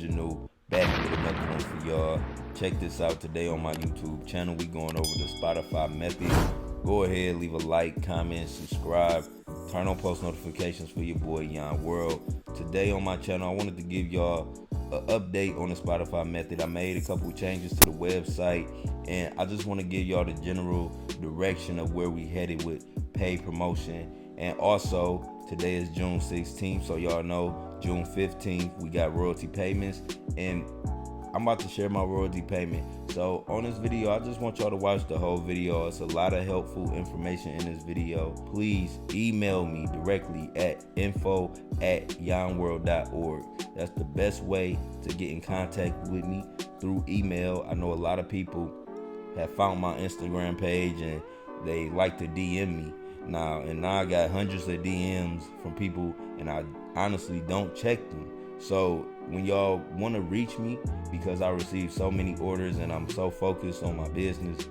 Original, back with another one for y'all. Check this out today on my YouTube channel. We going over the Spotify method. Go ahead, leave a like, comment, subscribe, turn on post notifications for your boy Yon World. Today on my channel, I wanted to give y'all an update on the Spotify method. I made a couple changes to the website, and I just want to give y'all the general direction of where we headed with paid promotion. And also, today is June 16th, so y'all know June 15th we got royalty payments, and I'm about to share my royalty payment. So on this video, I just want y'all to watch the whole video. It's a lot of helpful information in this video. Please email me directly at info@yonworld.org. That's the best way to get in contact with me, through email. I know a lot of people have found my Instagram page and they like to DM me. Now I got hundreds of DMs from people, and I honestly don't check them. So when y'all want to reach me, because I receive so many orders and I'm so focused on my business,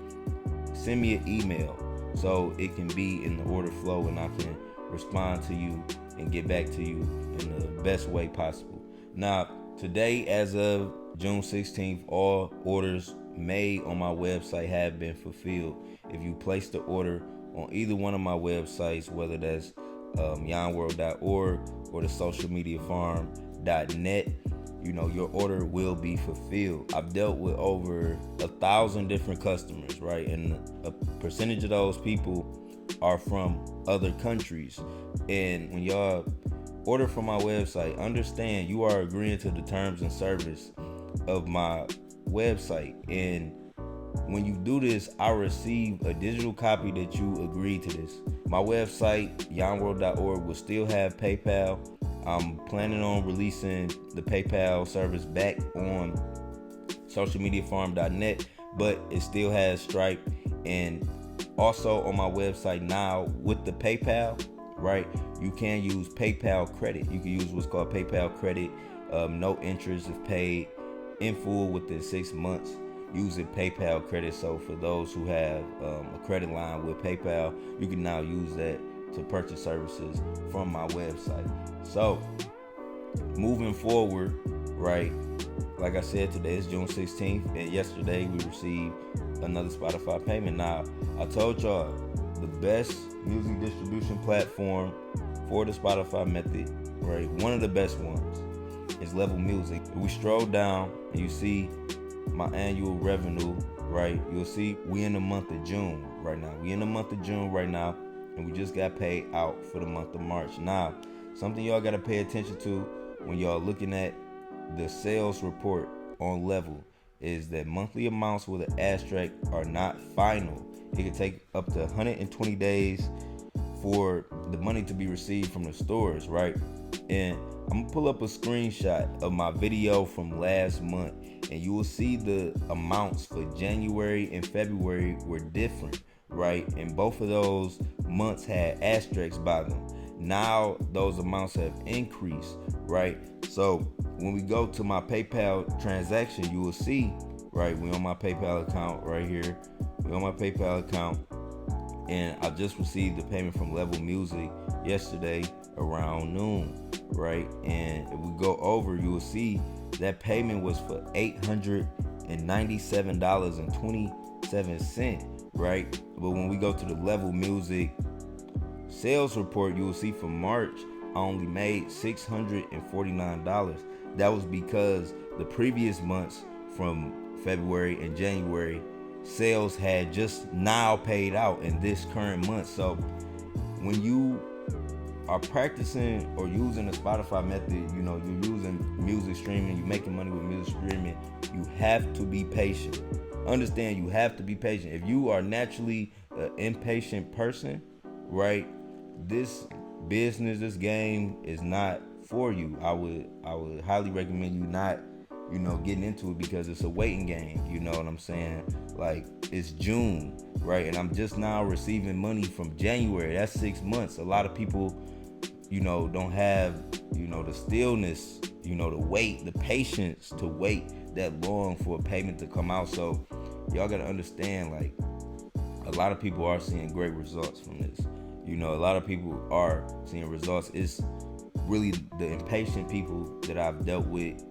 send me an email so it can be in the order flow and I can respond to you and get back to you in the best way possible. Now, today, as of June 16th, all orders made on my website have been fulfilled. If you place the order on either one of my websites, whether that's yonworld.org or the socialmediafarm.net, your order will be fulfilled. I've dealt with over 1,000 different customers, right? And a percentage of those people are from other countries. And when y'all order from my website, understand you are agreeing to the terms and service of my website. And when you do this, I receive a digital copy that you agreed to this. My website, yonworld.org, will still have PayPal. I'm planning on releasing the PayPal service back on socialmediafarm.net, but it still has Stripe. And also on my website now, with the PayPal, right, you can use PayPal credit. You can use what's called PayPal credit. No interest if paid in full within 6 months using PayPal credit. So for those who have a credit line with PayPal, you can now use that to purchase services from my website. So moving forward, right, like I said, today is June 16th, and yesterday we received another Spotify payment. Now, I told y'all the best music distribution platform for the Spotify method, right, one of the best ones, is Level Music. If we stroll down and you see my annual revenue, right, you'll see we in the month of June right now. And we just got paid out for the month of March. Now, something y'all got to pay attention to when y'all looking at the sales report on Level is that monthly amounts with an asterisk are not final. It can take up to 120 days for the money to be received from the stores, right? And I'm gonna pull up a screenshot of my video from last month, and you will see the amounts for January and February were different, right? And both of those months had asterisks by them. Now those amounts have increased, right? So when we go to my PayPal transaction, you will see, right, we on my PayPal account right here. We on my PayPal account, and I just received the payment from Level Music yesterday around noon, right? And if we go over, you will see that payment was for $897.27, right? But when we go to the Level Music sales report, you will see for March, I only made $649. That was because the previous months from February and January, sales had just now paid out in this current month. So when you are practicing or using the Spotify method, you're using music streaming, you're making money with music streaming, you have to be patient. Understand, you have to be patient. If you are naturally an impatient person, right, this business, this game is not for you. I would highly recommend you not, getting into it, because it's a waiting game. You know what I'm saying? Like, it's June, right? And I'm just now receiving money from January. That's 6 months. A lot of people, don't have, the stillness, the wait, the patience to wait that long for a payment to come out. So y'all got to understand, like, a lot of people are seeing great results from this. A lot of people are seeing results. It's really the impatient people that I've dealt with,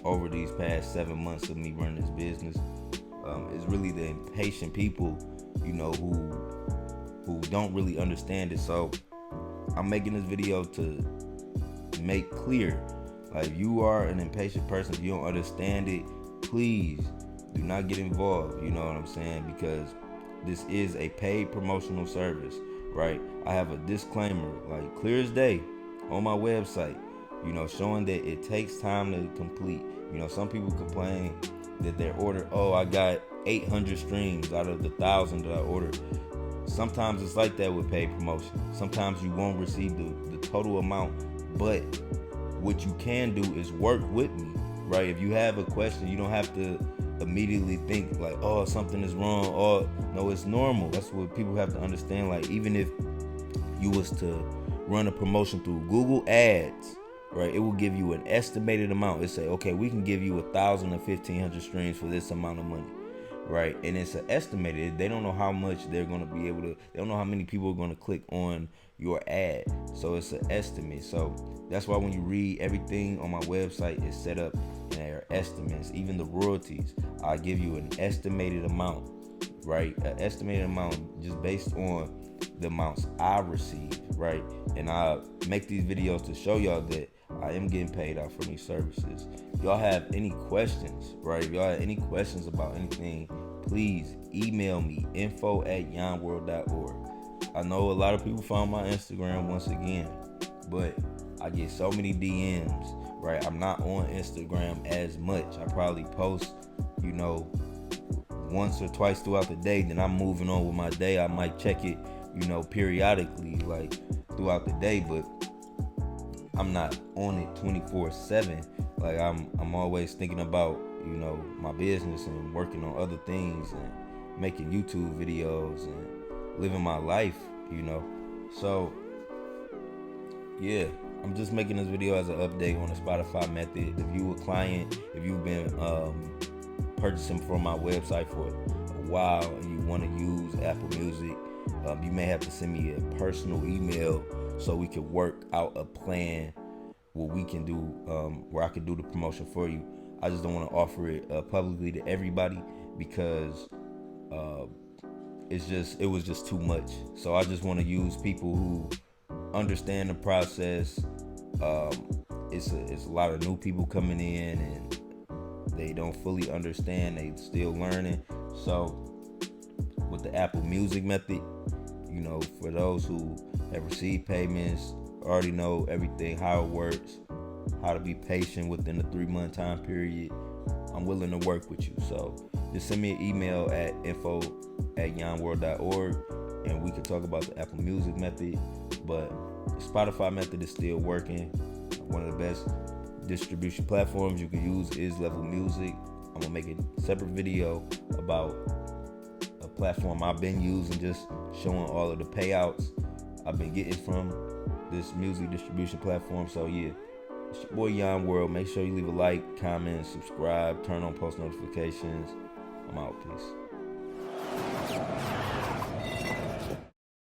over these past 7 months of me running this business, is really the impatient people, who don't really understand it. So I'm making this video to make clear, like, if you are an impatient person, if you don't understand it, please do not get involved. You know what I'm saying? Because this is a paid promotional service, right? I have a disclaimer, like clear as day, on my website, showing that it takes time to complete. Some people complain that their order, I got 800 streams out of the 1,000 that I ordered. Sometimes it's like that with paid promotion. Sometimes you won't receive the total amount, but what you can do is work with me, right? If you have a question, you don't have to immediately think like, something is wrong. No, it's normal. That's what people have to understand. Like, even if you was to run a promotion through Google Ads, right, it will give you an estimated amount. It say, okay, we can give you 1,000 or 1,500 streams for this amount of money, right? And it's an estimated. They don't know how much they're going to be able to. They don't know how many people are going to click on your ad. So it's an estimate. So that's why when you read everything on my website, it's set up in their estimates. Even the royalties, I give you an estimated amount, right? An estimated amount just based on the amounts I receive, right? And I make these videos to show y'all that I am getting paid out for these services. If y'all have any questions, right? If y'all have any questions about anything, please email me, info@yonworld.org. I know a lot of people found my Instagram once again, but I get so many DMs, right? I'm not on Instagram as much. I probably post, once or twice throughout the day, then I'm moving on with my day. I might check it, periodically, like throughout the day, but I'm not on it 24/7. Like I'm always thinking about, my business and working on other things and making YouTube videos and living my life, So yeah, I'm just making this video as an update on the Spotify method. If you a client, if you've been purchasing from my website for a while and you want to use Apple Music, you may have to send me a personal email so we can work out a plan what we can do, where I can do the promotion for you. I just don't want to offer it publicly to everybody because it was just too much. So I just want to use people who understand the process. It's a lot of new people coming in and they don't fully understand. They still learning. So with the Apple Music method, for those who have received payments, already know everything, how it works, how to be patient within the 3-month time period, I'm willing to work with you. So just send me an email at info@yonworld.org and we can talk about the Apple Music method. But the Spotify method is still working. One of the best distribution platforms you can use is Level Music. I'm gonna make a separate video about a platform I've been using, just showing all of the payouts I've been getting from this music distribution platform. So yeah, it's your boy Yon World. Make sure you leave a like, comment, subscribe, turn on post notifications. I'm out. Peace.